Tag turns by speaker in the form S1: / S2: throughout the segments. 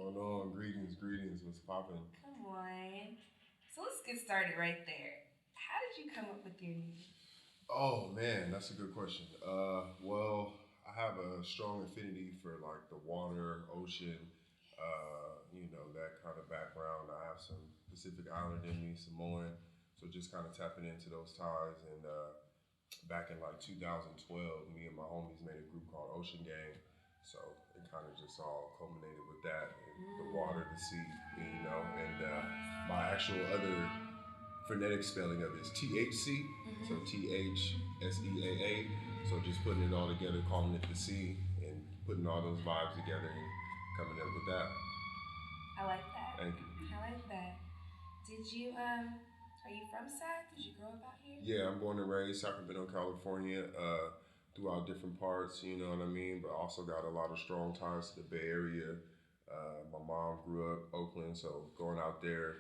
S1: going on? Greetings, greetings. What's popping?
S2: Come on. So let's get started right there. How did you come up with your name?
S1: Oh man, that's a good question. Well, I have a strong affinity for like the water, ocean, that kind of background. I have some Pacific Islander in me, Samoan, so just kind of tapping into those ties. And back in like 2012, me and my homies made a group called Ocean Gang. So it kind of just all culminated with that, and the water, the sea, and my actual other phonetic spelling of it is THC, so THSEAA. So just putting it all together, calling it the sea, and putting all those vibes together and coming up with that.
S2: I like that.
S1: Thank you.
S2: I like that. Did you are you from Sac? Did you grow up out here?
S1: Yeah, I'm born and raised Sacramento, California. Throughout different parts, you know what I mean. But also got a lot of strong ties to the Bay Area. My mom grew up Oakland, so going out there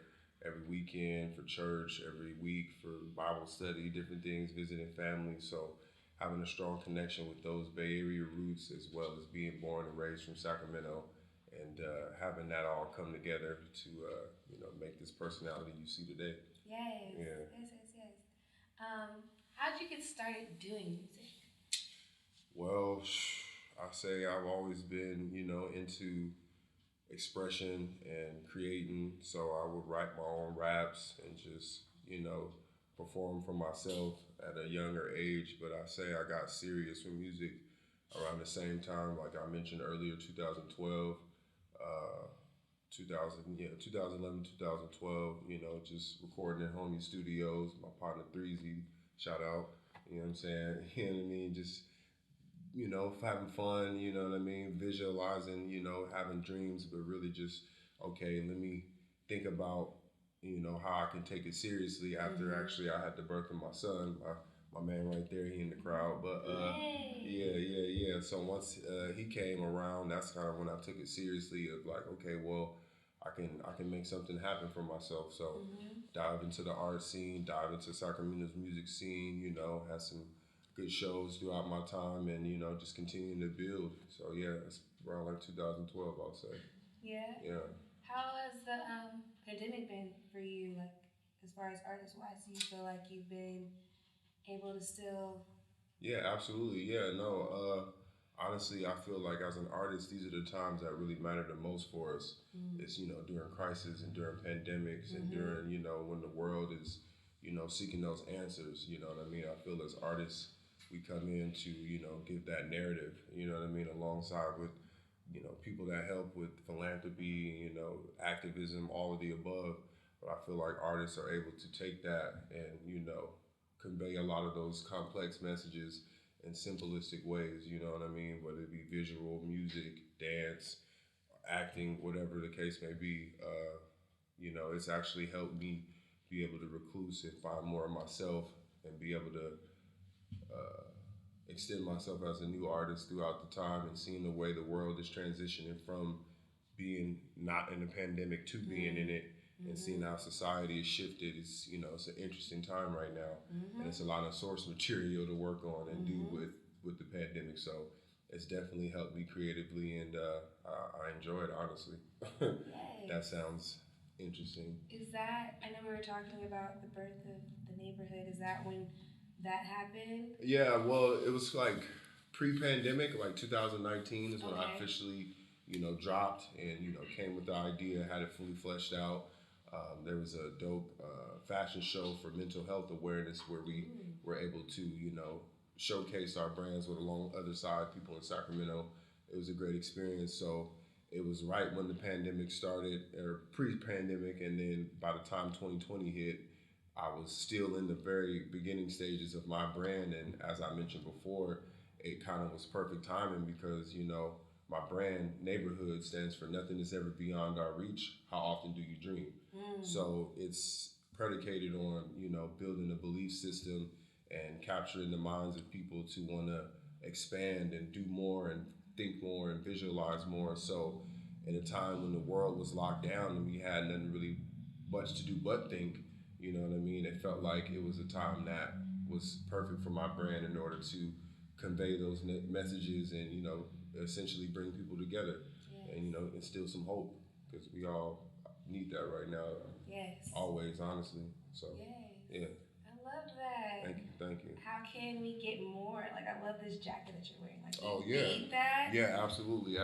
S1: every weekend for church, every week for Bible study, different things, visiting family. So having a strong connection with those Bay Area roots, as well as being born and raised from Sacramento, and having that all come together to make this personality you see today.
S2: Yes.
S1: Yeah.
S2: Yes. How'd you get started doing music?
S1: Well, I say I've always been, into expression and creating. So I would write my own raps and just, perform for myself at a younger age. But I say I got serious with music around the same time, like I mentioned earlier, 2012, 2011, 2012, just recording in homie studios. My partner Threezy, shout out, you know what I'm saying? You know what I mean? Just having fun, you know what I mean, visualizing, having dreams, but really just, okay, let me think about, how I can take it seriously after actually I had the birth of my son, my man right there, he in the crowd. But yeah. So once he came around, that's kind of when I took it seriously of like, okay, well, I can make something happen for myself. So dive into the art scene, dive into Sacramento's music scene, had some good shows throughout my time, and just continuing to build. So yeah, it's around like 2012, I'll say.
S2: Yeah.
S1: Yeah.
S2: How has the pandemic been for you, like as far as artist wise? Do you feel like you've been able to still?
S1: Yeah, absolutely. Yeah, no. Honestly, I feel like as an artist, these are the times that really matter the most for us. It's during crisis and during pandemics and during when the world is seeking those answers. You know what I mean? I feel as artists, we come in to give that narrative. You know what I mean? Alongside with people that help with philanthropy, activism, all of the above. But I feel like artists are able to take that and convey a lot of those complex messages in simplistic ways, you know what I mean? Whether it be visual, music, dance, acting, whatever the case may be. It's actually helped me be able to recluse and find more of myself and be able to extend myself as a new artist throughout the time and seeing the way the world is transitioning from being not in a pandemic to being in it and seeing how society is shifted. It's an interesting time right now, and it's a lot of source material to work on and do with the pandemic. So it's definitely helped me creatively, and I enjoy it, honestly. That sounds interesting.
S2: Is that, I know we were talking about the birth of the neighborhood. Is that when that happened?
S1: Yeah, well, it was like pre-pandemic, like 2019 is when I officially, dropped and, came with the idea, had it fully fleshed out. There was a dope fashion show for mental health awareness where we were able to, showcase our brands with along other side people in Sacramento. It was a great experience. So it was right when the pandemic started, or pre-pandemic, and then by the time 2020 hit, I was still in the very beginning stages of my brand. And as I mentioned before, it kind of was perfect timing because, my brand neighborhood stands for nothing is ever beyond our reach. How often do you dream? So it's predicated on, building a belief system and capturing the minds of people to want to expand and do more and think more and visualize more. So in a time when the world was locked down and we had nothing really much to do but think, you know what I mean? It felt like it was a time that was perfect for my brand in order to convey those messages and, essentially bring people together and, instill some hope. because we all need that right now.
S2: Yes.
S1: Always, honestly. So.
S2: Yes.
S1: Yeah.
S2: I love that.
S1: Thank you.
S2: How can we get more? Like, I love this jacket that you're wearing. Like,
S1: oh
S2: you
S1: yeah,
S2: made that?
S1: Yeah, absolutely.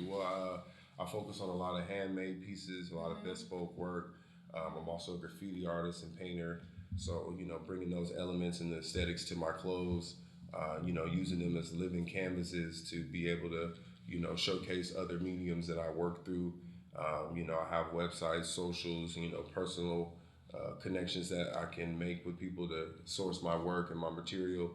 S1: Well, I focus on a lot of handmade pieces, a lot of bespoke work. I'm also a graffiti artist and painter, so bringing those elements and the aesthetics to my clothes. Using them as living canvases to be able to showcase other mediums that I work through. I have websites, socials, personal connections that I can make with people to source my work and my material,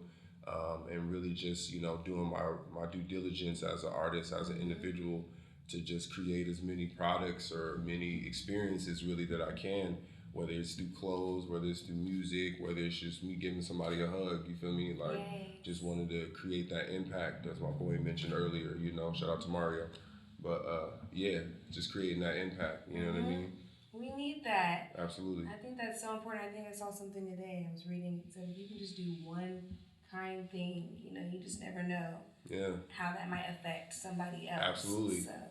S1: and really just doing my due diligence as an artist, as an individual, to just create as many products or many experiences really that I can, whether it's through clothes, whether it's through music, whether it's just me giving somebody a hug, you feel me? Like, just wanted to create that impact, as my boy mentioned earlier, shout out to Mario. But yeah, just creating that impact, you know what I mean?
S2: We need that.
S1: Absolutely.
S2: I think that's so important. I think I saw something today. I was reading. It said if you can just do one kind thing, you just never know how that might affect somebody else.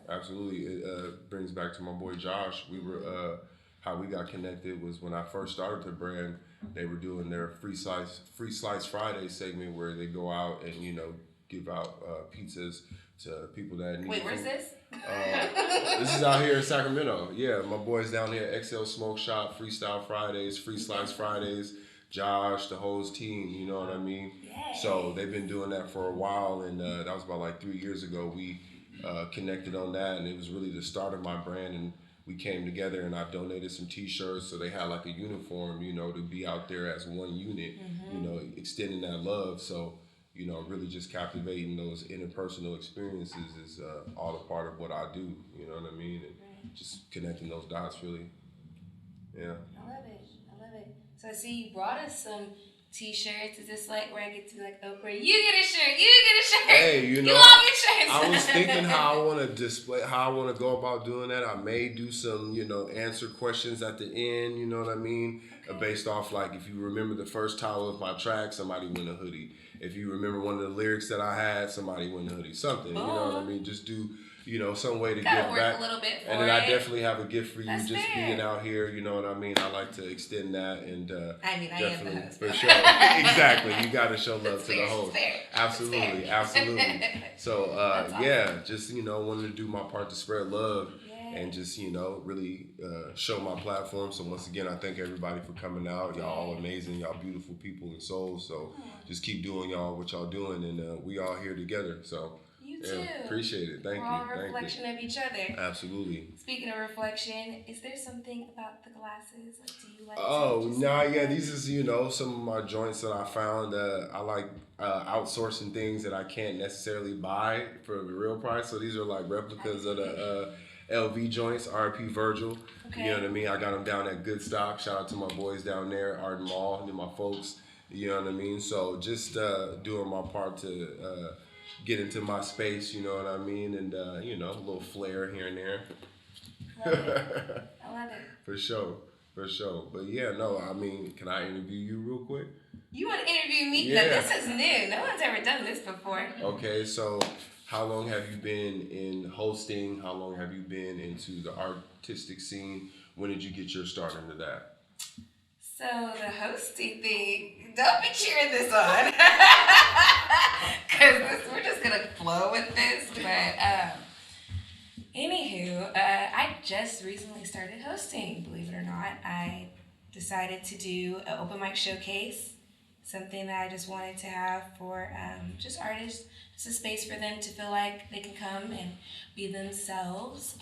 S1: Absolutely. It brings back to my boy Josh. We were how we got connected was when I first started the brand. They were doing their free slice Friday segment where they go out and give out pizzas to people that need.
S2: Wait, where's this?
S1: This is out here in Sacramento. Yeah, my boys down here, XL Smoke Shop, Freestyle Fridays, Free Slice Fridays, Josh, the whole team, you know what I mean?
S2: Yes.
S1: So they've been doing that for a while, and that was about like 3 years ago. We connected on that, and it was really the start of my brand, and we came together, and I donated some t-shirts, so they had like a uniform, to be out there as one unit, extending that love. So really just captivating those interpersonal experiences is all a part of what I do, you know what I mean? And just connecting those dots, really. Yeah.
S2: I love it. So I see you brought us some t-shirts. Is this like where I get to like Oprah? You get a shirt.
S1: Hey,
S2: you all get shirts.
S1: I was thinking how I want to go about doing that. I may do some, answer questions at the end, you know what I mean? Okay. Based off, like, if you remember the first title of my track, somebody win a hoodie. If you remember one of the lyrics that I had, somebody win a hoodie. Something, you know what I mean? Just do, some way to give back.
S2: A little bit for
S1: and then I definitely have a gift for you.
S2: That's
S1: just
S2: fair.
S1: Being out here, you know what I mean? I like to extend that, and
S2: I am the host.
S1: For sure. Exactly. You got to show love to the host.
S2: Fair.
S1: Absolutely. So awesome. Just wanted to do my part to spread love. And just, really show my platform. So once again, I thank everybody for coming out. Y'all all amazing. Y'all beautiful people and souls. So just keep doing what y'all doing. And we all here together. So
S2: you too.
S1: Appreciate it. Thank you.
S2: We're all a reflection of each other.
S1: Absolutely.
S2: Speaking of reflection, is there something about the glasses? Like, do you like
S1: these is, some of my joints that I found. I like outsourcing things that I can't necessarily buy for the real price. So these are like replicas of the LV joints, RP Virgil. Okay. You know what I mean? I got them down at Good Stock. Shout out to my boys down there, Arden Mall, and my folks. You know what I mean? So just doing my part to get into my space, you know what I mean? And, a little flair here and there.
S2: I love it.
S1: For sure. But yeah, no, I mean, can I interview you real quick?
S2: You want to interview me?
S1: Yeah.
S2: No, this is new. No one's ever done this before.
S1: Okay, so how long have you been in hosting? How long have you been into the artistic scene? When did you get your start into that?
S2: So the hosting thing, don't be cheering this on. Because we're just going to flow with this. But anywho, I just recently started hosting, believe it or not. I decided to do an open mic showcase, something that I just wanted to have for just artists. It's a space for them to feel like they can come and be themselves.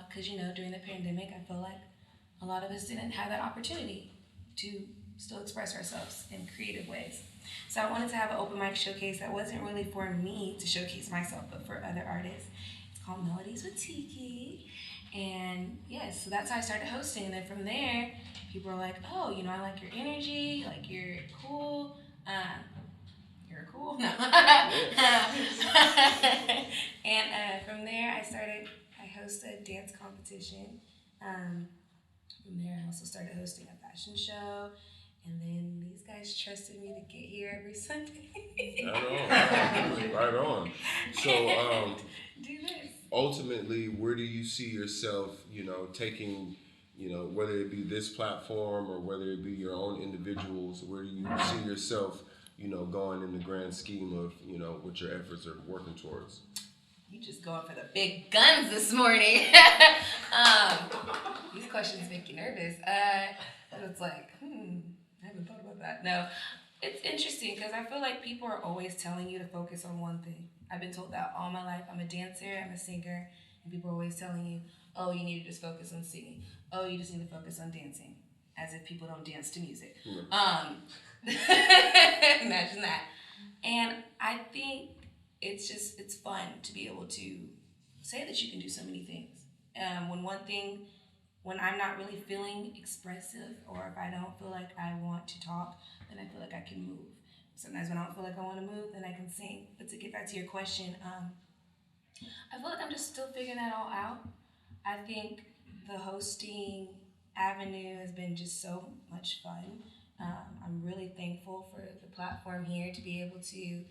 S2: Because, during the pandemic, I feel like a lot of us didn't have that opportunity to still express ourselves in creative ways. So I wanted to have an open mic showcase that wasn't really for me to showcase myself, but for other artists. It's called Melodies with Tiki. And yes, so that's how I started hosting. And then from there, people were like, oh, I like your energy, like you're cool. You're cool? No. And from there, I host a dance competition. From there, I also started hosting a fashion show. And then these guys trusted me to get here every Sunday.
S1: Right on. So,
S2: do this.
S1: ultimately, where do you see yourself, taking, whether it be this platform or whether it be your own individuals, where do you see yourself, going in the grand scheme of, what your efforts are working towards?
S2: You just going for the big guns this morning. These questions make you nervous. It's like, I haven't thought about that. No, it's interesting because I feel like people are always telling you to focus on one thing. I've been told that all my life. I'm a dancer, I'm a singer, and people are always telling you, oh, you need to just focus on singing. Oh, you just need to focus on dancing. As if people don't dance to music. Imagine that. And I think it's fun to be able to say that you can do so many things. When I'm not really feeling expressive, or if I don't feel like I want to talk, then I feel like I can move. Sometimes when I don't feel like I want to move, then I can sing. But to get back to your question, I feel like I'm just still figuring that all out. I think the hosting avenue has been just so much fun. I'm really thankful for the platform here to be able to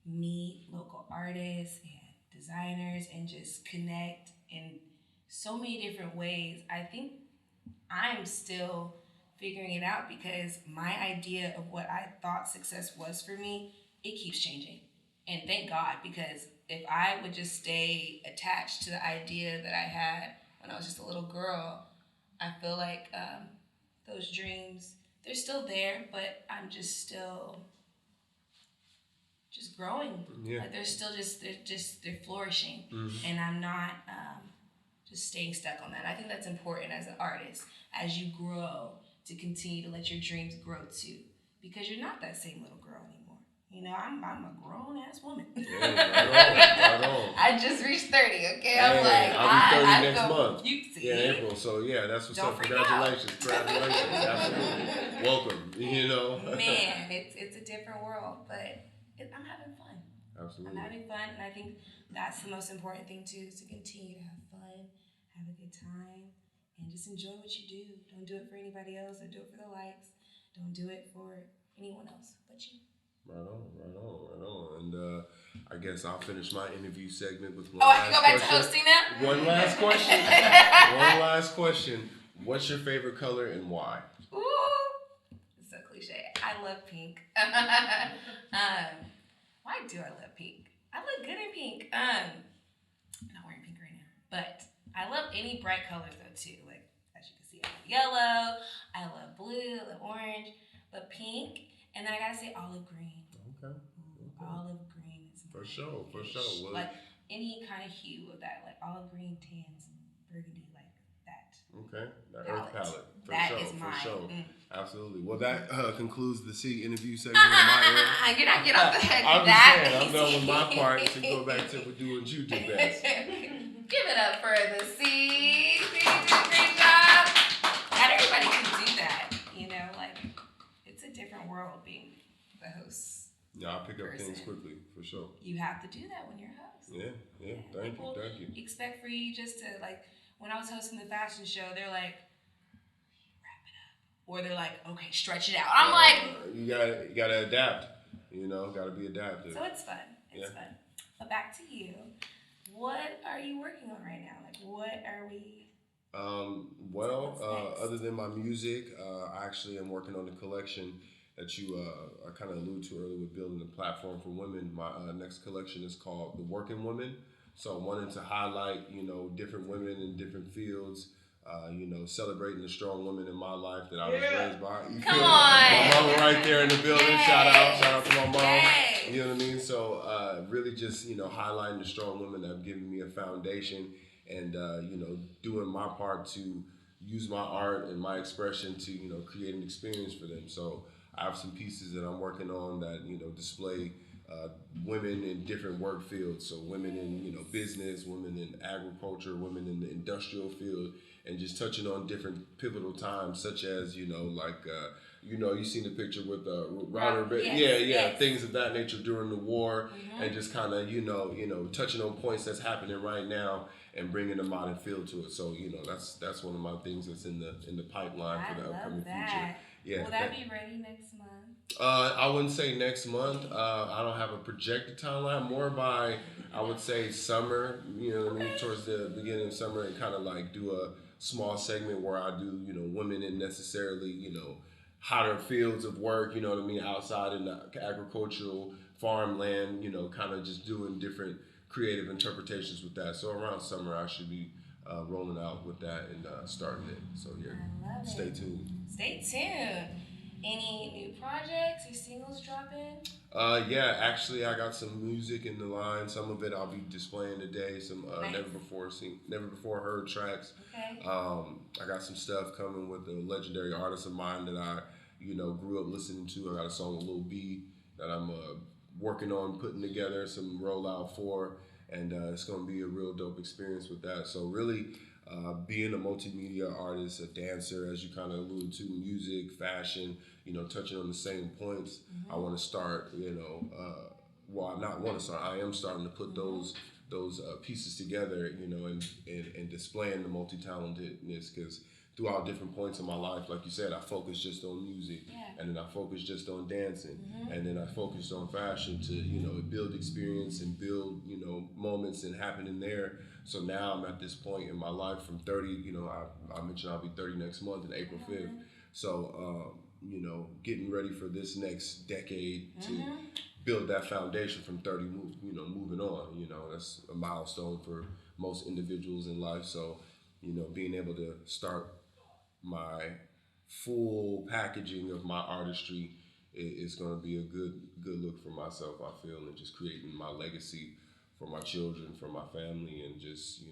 S2: meet local artists and designers and just connect in so many different ways. I think I'm still figuring it out because my idea of what I thought success was for me, it keeps changing. And thank God, because if I would just stay attached to the idea that I had when I was just a little girl, I feel like those dreams, they're still there, but I'm just still growing.
S1: Yeah.
S2: Like they're flourishing, and I'm not just staying stuck on that. I think that's important as an artist, as you grow, to continue to let your dreams grow too, because you're not that same little girl anymore. I'm a grown ass woman.
S1: Yeah, right on.
S2: I just reached 30. Okay,
S1: I'm
S2: like
S1: I'll be 30 next month.
S2: You see?
S1: Yeah, in April. So yeah, that's what's up.
S2: Don't
S1: Congratulations, absolutely. Welcome.
S2: Man, it's a different world, but I'm having fun.
S1: Absolutely.
S2: I'm having fun, and I think that's the most important thing too, is to continue to have fun, have a good time, and just enjoy what you do. Don't do it for anybody else, or do it for the likes. Don't do it for anyone else but you.
S1: Right on. And I guess I'll finish my interview segment with one
S2: I
S1: last
S2: can go back
S1: question.
S2: to hosting now?
S1: One last question. One last question. What's your favorite color and why?
S2: Ooh, it's so cliche. I love pink. Why do I love pink? I look good in pink. I'm not wearing pink right now, but I love any bright colors though too. Like, as you can see, I love yellow, I love blue, I love orange, but pink, and then I gotta say olive green.
S1: Okay.
S2: Olive green is
S1: For sure. Well,
S2: like any kind of hue of that, like olive green, tans, burgundy, like that.
S1: Okay, that earth palette.
S2: That is mine.
S1: For sure. Absolutely. Well, that concludes the C interview segment on my end.
S2: Get off the head.
S1: I'm just saying, I'm done with my part to go back to do what you do best.
S2: Give it up for the C. You did a great job. Not everybody can do that. Like it's a different world being the host.
S1: Yeah, I pick up things quickly, for sure.
S2: You have to do that when you're a host.
S1: Yeah. Thank you.
S2: Expect for you just to, like, when I was hosting the fashion show, they're like, wrap it up. Or they're like, okay, stretch it out. I'm like...
S1: You gotta adapt. Gotta be adaptive.
S2: So it's fun. It's fun. But back to you. What are you working on right now? Like, what are we...
S1: Other than my music, I actually am working on the collection that you I kind of alluded to earlier with building a platform for women. My next collection is called The Working Woman. So I wanted to highlight, different women in different fields, celebrating the strong women in my life that I was raised by.
S2: Come on!
S1: My mama right there in the building.
S2: Yay.
S1: Shout out to my mom.
S2: Yay.
S1: You know what I mean? So really just, highlighting the strong women that have given me a foundation and, doing my part to use my art and my expression to, create an experience for them. So I have some pieces that I'm working on that, display women in different work fields. So women in, business, women in agriculture, women in the industrial field, and just touching on different pivotal times, such as, you've seen the picture with Router,
S2: yes.
S1: Things of that nature during the war, and just kind of, touching on points that's happening right now, and bringing a modern feel to it. So that's one of my things that's in the pipeline for the upcoming future.
S2: Yeah, will that be ready next month?
S1: I wouldn't say next month. I don't have a projected timeline. More by, I would say, summer. Towards the beginning of summer, and kind of like do a small segment where I do, women in necessarily, hotter fields of work. Outside in the agricultural farmland. Kind of just doing different creative interpretations with that. So around summer, I should be rolling out with that and starting it. So yeah, stay tuned.
S2: Stay tuned. Any new projects or singles dropping?
S1: Yeah, actually, I got some music in the line. Some of it I'll be displaying today. Some
S2: nice.
S1: never before heard tracks.
S2: Okay.
S1: I got some stuff coming with a legendary artist of mine that I, grew up listening to. I got a song with Lil B that I'm working on putting together some rollout for, and it's gonna be a real dope experience with that. So really. Being a multimedia artist, a dancer, as you kind of alluded to, music, fashion, touching on the same points. Mm-hmm. I want to start, I am starting to put those pieces together, and displaying the multi-talentedness, because throughout different points in my life, like you said, I focused just on music, and then I focused just on dancing, and then I focused on fashion to, build experience and build, moments and happening there. So now I'm at this point in my life from 30, I mentioned I'll be 30 next month, in April 5th. So, getting ready for this next decade to build that foundation from 30, moving on. That's a milestone for most individuals in life. So, being able to start my full packaging of my artistry is going to be a good look for myself, I feel, and just creating my legacy for my children, for my family, and just,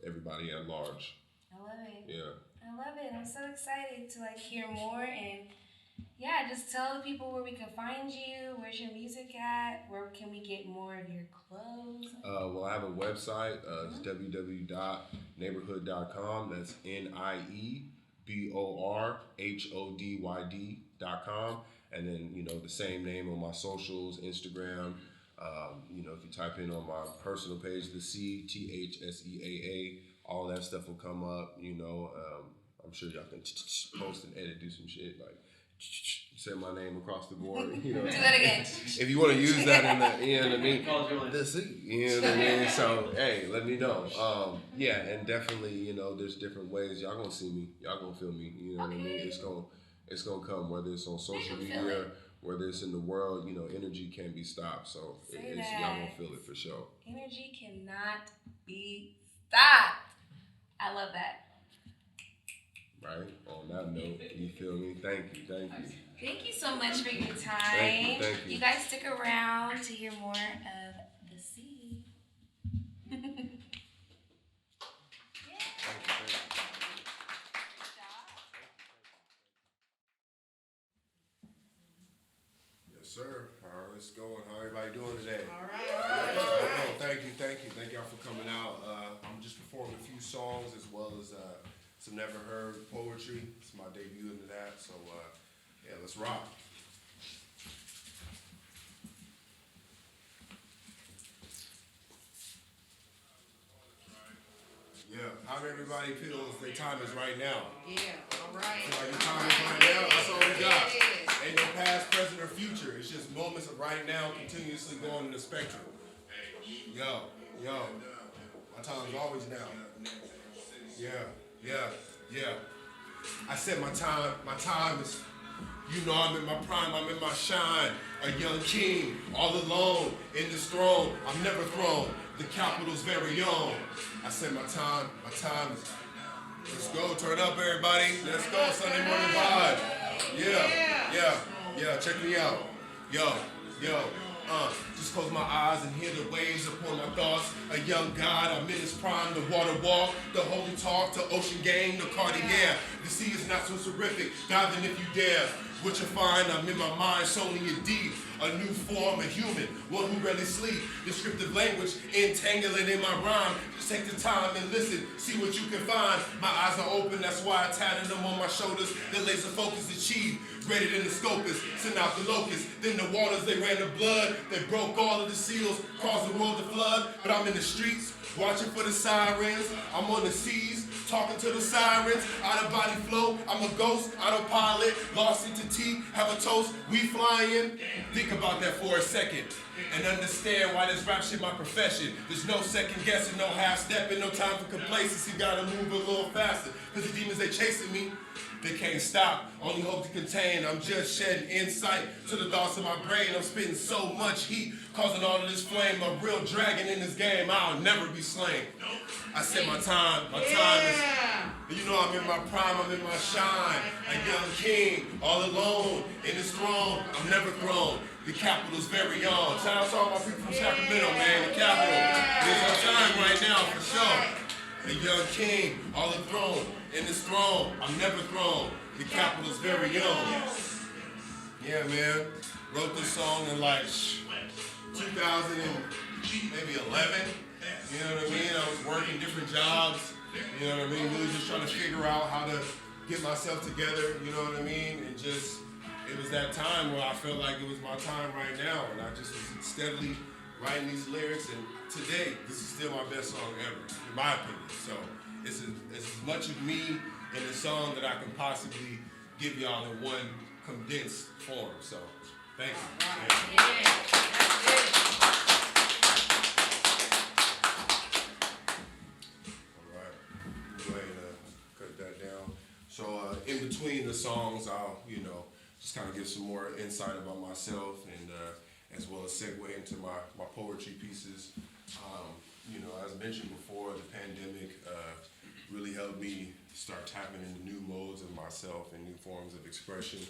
S1: everybody at large.
S2: I love it.
S1: Yeah.
S2: I love it. I'm so excited to hear more, and just tell the people where we can find you. Where's your music at? Where can we get more of your clothes?
S1: Well, I have a website. It's www.neighborhood.com. That's NIEBORHODYD.com. And then, the same name on my socials, Instagram. If you type in on my personal page, the THSEAA, all that stuff will come up. I'm sure y'all can post and edit, do some shit like say my name across the board.
S2: Do that again.
S1: If you want to use that in the So hey, let me know. And definitely, there's different ways. Y'all gonna see me. Y'all gonna feel me. You know what I mean? It's gonna come, whether it's on social media. Whether it's in the world, energy can't be stopped. So y'all gonna feel it for sure.
S2: Energy cannot be stopped. I love that.
S1: Right. On that note, you feel me? Thank you.
S2: Thank you so much for your time.
S1: Thank you.
S2: You guys stick around to hear more of The Sea.
S1: Sir, let's go. How everybody doing today?
S2: All right.
S1: Thank you. Thank y'all for coming out. I'm just performing a few songs as well as some never heard poetry. It's my debut into that. So let's rock. Yeah, how everybody feels their time is right now.
S2: Yeah, all right.
S1: Feel like your time is right now. That's all we got. Ain't no past, present, or future. It's just moments of right now continuously going in the spectrum. Yo. My time's always now. Yeah. I said my time is, I'm in my prime, I'm in my shine. A young king, all alone, in this throne. I'm never thrown, the capital's very own. I said my time is, let's go, turn up everybody. Let's go, Sunday morning vibe. Yeah, check me out. Yo. Just close my eyes and hear the waves upon my thoughts. A young God, I'm in his prime, the water walk, the holy talk, the ocean gang, the Cartier. The sea is not so terrific, dive in if you dare. What you find, I'm in my mind, soul in your deep. a new form of human, one who rarely sleep. Descriptive language, entangling in my rhyme. Just take the time and listen, see what you can find. My eyes are open, that's why I tatted them on my shoulders. The laser focus achieved, greater than the scopus. Send out the locusts, then the waters, they ran the blood. They broke all of the seals, caused the world to flood. But I'm in the streets, watching for the sirens. I'm on the seas, talking to the sirens. Out of body flow, I'm a ghost, autopilot, lost into tea, have a toast, we flying. Think about that for a second and understand why this rap shit my profession. There's no second guessing, no half stepping, no time for complacency. Gotta move a little faster, cause the demons they chasing me, they can't stop, only hope to contain. I'm just shedding insight to the thoughts of my brain. I'm spitting so much heat, causing all of this flame. A real dragon in this game, I'll never be slain. I said my time is, you know I'm in my prime, I'm in my shine. A young king, all alone, in his throne, I'm never grown. The capital's very own. Shout out to all my people from Sacramento, man, the capital. It's our time right now, for sure. A young king, all enthroned, in his throne, I'm never thrown. The capital's very own. Yeah, man. Wrote this song in like 2000 and maybe 11. You know what I mean? I was working different jobs. You know what I mean? Really just trying to figure out how to get myself together. You know what I mean? And just, it was that time where I felt like it was my time right now. And I just was steadily writing these lyrics, and today, this is still my best song ever, in my opinion. So it's as much of me in the song that I can possibly give y'all in one condensed form. So thank you. Yeah. All right, go ahead and cut that down. So in between the songs, I'll just kind of give some more insight about myself, and as well as segue into my poetry pieces. As mentioned before, the pandemic really helped me start tapping into new modes of myself and new forms of expression.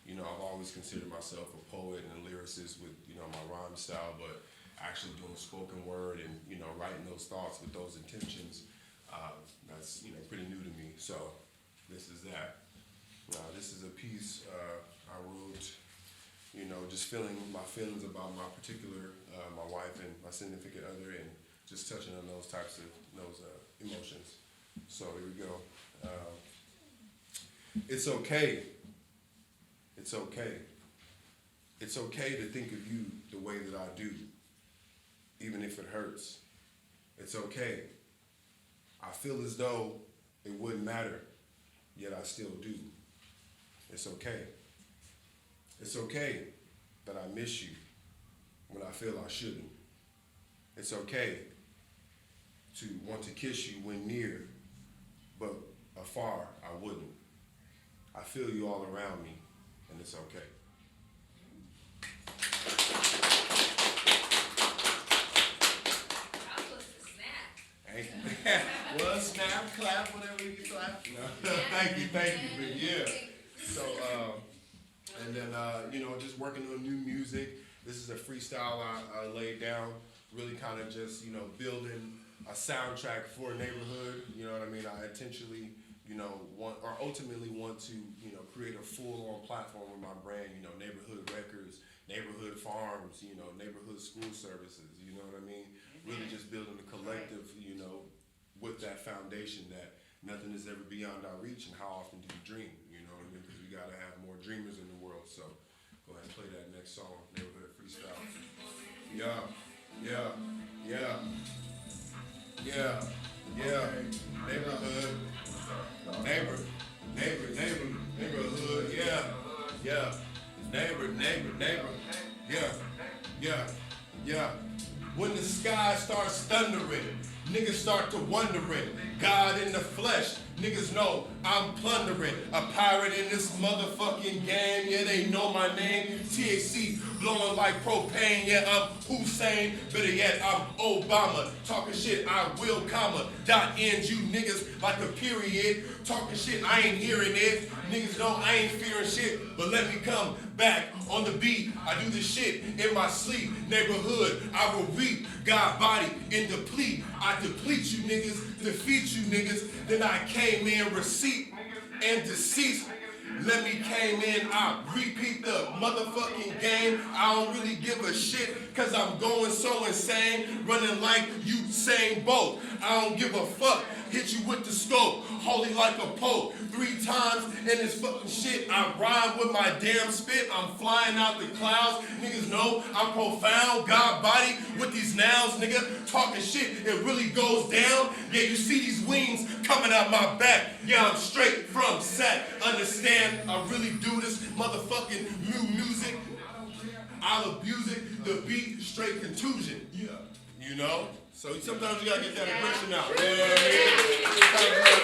S1: I've always considered myself a poet and a lyricist with, my rhyme style, but actually doing spoken word and, writing those thoughts with those intentions, that's, pretty new to me. So this is that. This is a piece I wrote, just feeling my feelings about my particular, my wife and my significant other, and just touching on those types of emotions. So here we go. It's okay. It's okay. It's okay to think of you the way that I do, even if it hurts. It's okay. I feel as though it wouldn't matter, yet I still do. It's okay. It's okay that I miss you when I feel I shouldn't. It's okay to want to kiss you when near, but afar I wouldn't. I feel you all around me, and it's okay. Well, snap, clap, whatever you clap. No. Thank you. But yeah. So, and then, just working on new music. This is a freestyle I laid down, really kind of just, building a soundtrack for a neighborhood. You know what I mean? I intentionally, ultimately want to, create a full-on platform with my brand, neighborhood records, neighborhood farms, neighborhood school services, you know what I mean? Really just building a collective, with that foundation that nothing is ever beyond our reach, and how often do you dream, you know what I mean? Because we gotta have more dreamers in the world. So go ahead and play that next song, Neighborhood Freestyle. Yeah. Neighborhood, yeah. Neighbor, yeah. When the sky starts thundering, niggas start to wondering, God in the flesh, niggas know I'm plundering. A pirate in this motherfucking game, yeah, they know my name. THC blowing like propane, yeah, I'm Hussein. Better yet, I'm Obama. Talking shit, I will, comma. Dot ends you niggas like a period. Talking shit, I ain't hearing it. Niggas know I ain't fearing shit, but let me come back on the beat. I do this shit in my sleep. Neighborhood, I will reap. God body and deplete. I deplete you niggas, defeat you niggas. Then I came in receipt and deceased. Let me came in, I repeat the motherfucking game. I don't really give a shit, cause I'm going so insane. Running like Usain Bolt. I don't give a fuck. Hit you with the scope, holy like a pope. 3 times in this fucking shit. I rhyme with my damn spit. I'm flying out the clouds. Niggas know I'm profound. God body with these nouns, nigga. Talking shit, it really goes down. Yeah, you see these wings coming out my back. Yeah, I'm straight from sack. Understand, I really do this motherfucking new music. I'll abuse it. The beat, straight contusion. Yeah. You know? So sometimes you gotta get that aggression out. You know what I mean? Sometimes you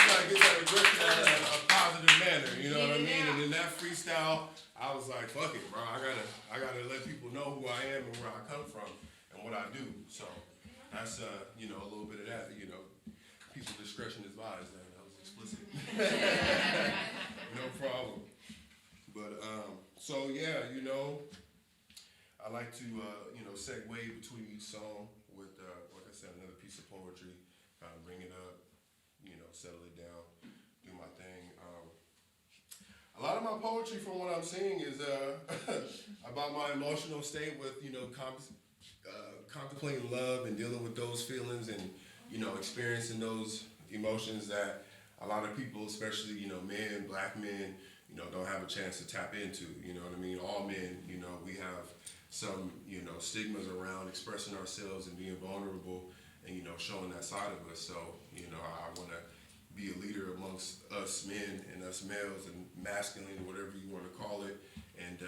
S1: gotta get that aggression out in a positive manner. You know what I mean? And in that freestyle, I was like, fuck it, bro. I gotta let people know who I am and where I come from and what I do. So that's you know, a little bit of that. You know, people's discretion is advised. That was explicit. No problem. But so yeah, you know. I like to, you know, segue between each song with, like I said, another piece of poetry, kind of bring it up, you know, settle it down, do my thing. A lot of my poetry, from what I'm seeing, is about my emotional state with, you know, contemplating love and dealing with those feelings and, you know, experiencing those emotions that a lot of people, especially, you know, men, black men, you know, don't have a chance to tap into. You know what I mean? All men, you know, we have some, you know, stigmas around expressing ourselves and being vulnerable and, you know, showing that side of us. So, you know, I want to be a leader amongst us men and us males and masculine, whatever you want to call it, and,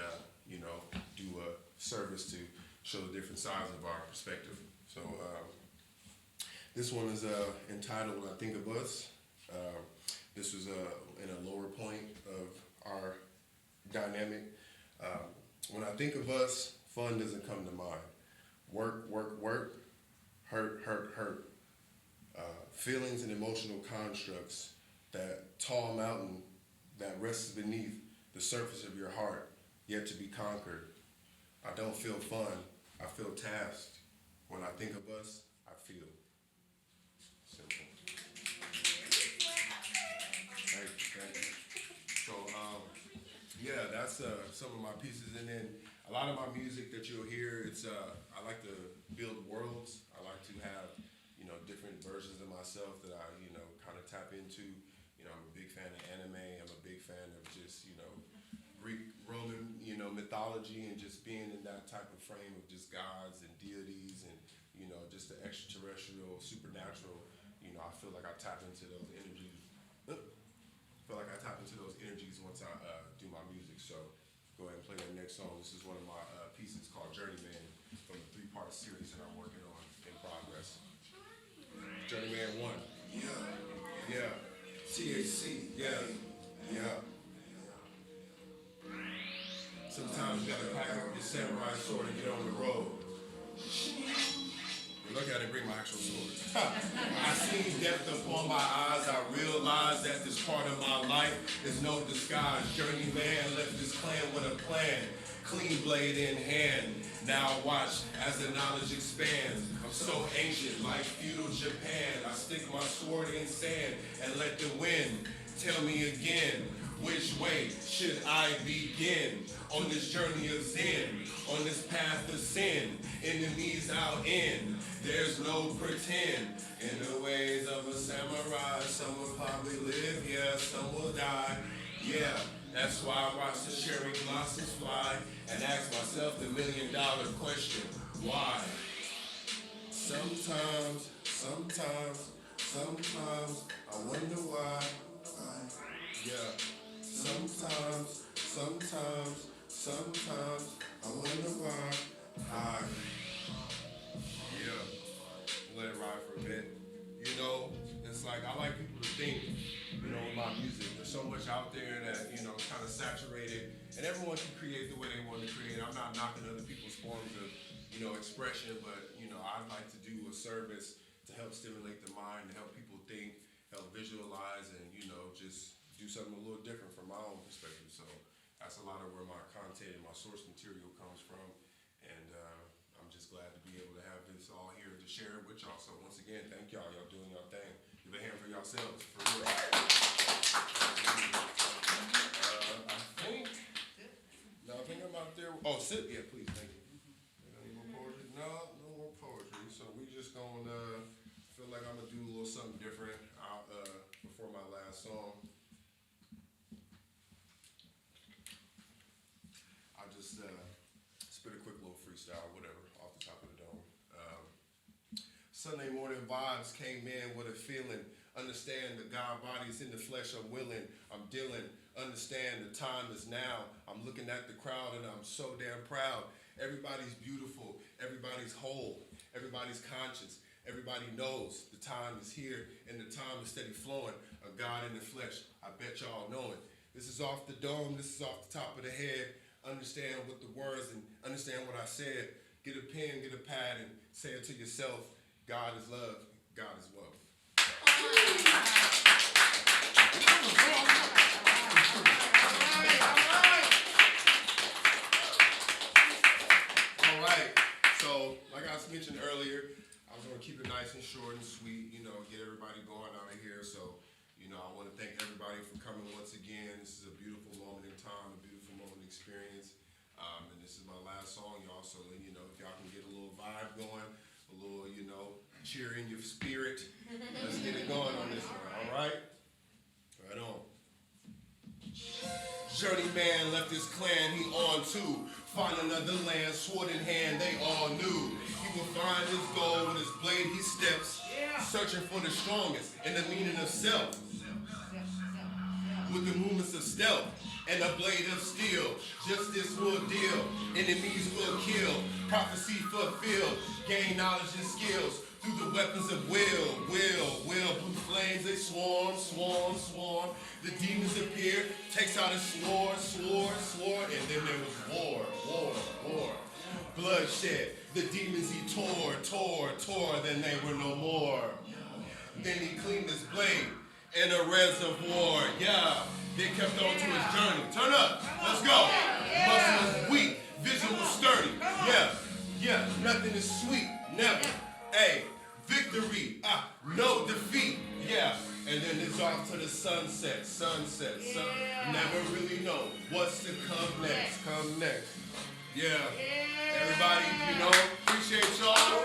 S1: you know, do a service to show the different sides of our perspective. So this one is entitled When I Think of Us. This was in a lower point of our dynamic. When I think of us, fun doesn't come to mind. Work, work, work, hurt, hurt, hurt. Feelings and emotional constructs, that tall mountain that rests beneath the surface of your heart, yet to be conquered. I don't feel fun, I feel tasked. When I think of us, I feel. Simple. Thank you. So, yeah, that's some of my pieces. And then a lot of my music that you'll hear, it's I like to build worlds. I like to have, you know, different versions of myself that I, you know, kind of tap into. You know, I'm a big fan of anime. I'm a big fan of just, you know, Greek, Roman, you know, mythology, and just being in that type of frame of just gods and deities and, you know, just the extraterrestrial, supernatural. You know, I feel like I tap into those energies. Once I do my music. So go ahead and play that next song. This is one of my pieces called Journeyman from the 3-part series that I'm working on in progress. Journeyman 1. Yeah. THC. Yeah. Sometimes you gotta pack up your samurai sword and get on the road. Look at it, bring my actual sword. I seen depth upon my eyes. I realized that this part of my life is no disguise. Journeyman left this clan with a plan. Clean blade in hand. Now watch as the knowledge expands. I'm so ancient, like feudal Japan. I stick my sword in sand and let the wind tell me again. Which way should I begin? On this journey of Zen, on this path of sin, enemies I'll end. There's no pretend. In the ways of a samurai, some will probably live, yeah, some will die. Yeah, that's why I watch the cherry blossoms fly and ask myself the $1 million question, why? Sometimes, I wonder why. Yeah. Sometimes, I wonder why. Yeah. Let it ride for a bit. You know, it's like I like people to think, you know, with my music. There's so much out there that, you know, kind of saturated, and everyone can create the way they want to create. I'm not knocking other people's forms of, you know, expression, but, you know, I'd like to do a service to help stimulate the mind, to help people think, help visualize, and, you know, just do something a little different from my own perspective. So that's a lot of where my content and my source material comes from. And I'm just glad to be able to have this all here to share it with y'all. So once again, thank y'all. Y'all doing y'all thing. Give a hand for yourselves. For real. sit? Yeah, please, thank you. Any more poetry? No, no more poetry. So we just gonna feel like I'm gonna do a little something different before my last song. I'll just spit a quick little freestyle, whatever, off the top of the dome. Sunday morning vibes came in with a feeling. Understand the God body's in the flesh, I'm willing, I'm dealing. Understand the time is now. I'm looking at the crowd and I'm so damn proud. Everybody's beautiful, everybody's whole, everybody's conscious. Everybody knows the time is here and the time is steady flowing. A God in the flesh, I bet y'all know it. This is off the dome, this is off the top of the head. Understand what the words and understand what I said. Get a pen, get a pad, and say it to yourself. God is love, God is wealth. All right. So, like I mentioned earlier, I was going to keep it nice and short and sweet, you know, get everybody going out of here. So, you know, I want to thank everybody for coming once again. This is a beautiful moment in time, a beautiful moment experience. And this is my last song, y'all. So, you know, if y'all can get a little vibe going, a little, you know, cheer in your spirit. Let's get it going on this one, all right? Right on. Journeyman left his clan, he on to find another land, sword in hand, they all knew. He would find his goal with his blade, he steps, searching for the strongest and the meaning of self. With the movements of stealth and a blade of steel, justice will deal, enemies will kill, prophecy fulfilled, gain knowledge and skills. Through the weapons of will, blue flames, they swarm. The demons appear, takes out a sword, and then there was war. Bloodshed, the demons he tore, then they were no more. Then he cleaned his blade in a reservoir, yeah. They kept on to his journey. Turn up, let's go. Muscle was weak, vision was sturdy, yeah. Nothing is sweet, never. Hey, victory, no defeat, yeah. And then it's off to the sunset. Never really know what's to come next. Yeah. Everybody, you know, appreciate y'all.